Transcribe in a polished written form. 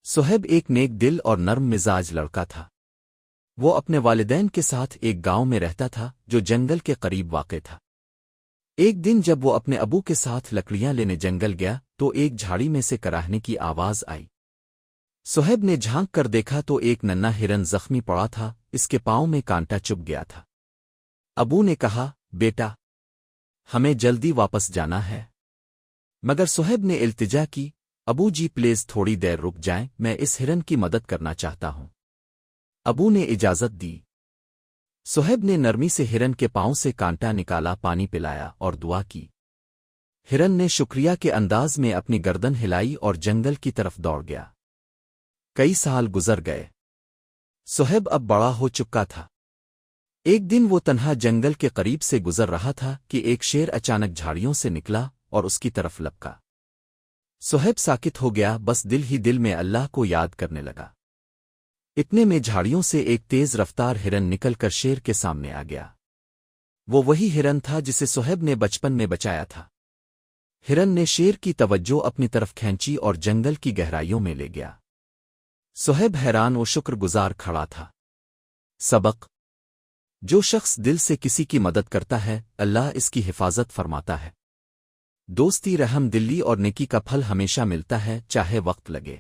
صہیب ایک نیک دل اور نرم مزاج لڑکا تھا۔ وہ اپنے والدین کے ساتھ ایک گاؤں میں رہتا تھا جو جنگل کے قریب واقع تھا۔ ایک دن جب وہ اپنے ابو کے ساتھ لکڑیاں لینے جنگل گیا تو ایک جھاڑی میں سے کراہنے کی آواز آئی۔ صہیب نے جھانک کر دیکھا تو ایک ننھا ہرن زخمی پڑا تھا، اس کے پاؤں میں کانٹا چبھ گیا تھا۔ ابو نے کہا، بیٹا، ہمیں جلدی واپس جانا ہے۔ مگر صہیب نے التجا کی، ابو جی پلیز تھوڑی دیر رک جائیں، میں اس ہرن کی مدد کرنا چاہتا ہوں۔ ابو نے اجازت دی۔ صہیب نے نرمی سے ہرن کے پاؤں سے کانٹا نکالا، پانی پلایا اور دعا کی۔ ہرن نے شکریہ کے انداز میں اپنی گردن ہلائی اور جنگل کی طرف دوڑ گیا۔ کئی سال گزر گئے۔ صہیب اب بڑا ہو چکا تھا۔ ایک دن وہ تنہا جنگل کے قریب سے گزر رہا تھا کہ ایک شیر اچانک جھاڑیوں سے نکلا اور اس کی طرف لپکا۔ صہیب ساکت ہو گیا، بس دل ہی دل میں اللہ کو یاد کرنے لگا۔ اتنے میں جھاڑیوں سے ایک تیز رفتار ہرن نکل کر شیر کے سامنے آ گیا۔ وہ وہی ہرن تھا جسے صہیب نے بچپن میں بچایا تھا۔ ہرن نے شیر کی توجہ اپنی طرف کھینچی اور جنگل کی گہرائیوں میں لے گیا۔ صہیب حیران و شکر گزار کھڑا تھا۔ سبق: جو شخص دل سے کسی کی مدد کرتا ہے، اللہ اس کی حفاظت فرماتا ہے۔ دوستی، رحم دلی اور نیکی کا پھل ہمیشہ ملتا ہے، چاہے وقت لگے۔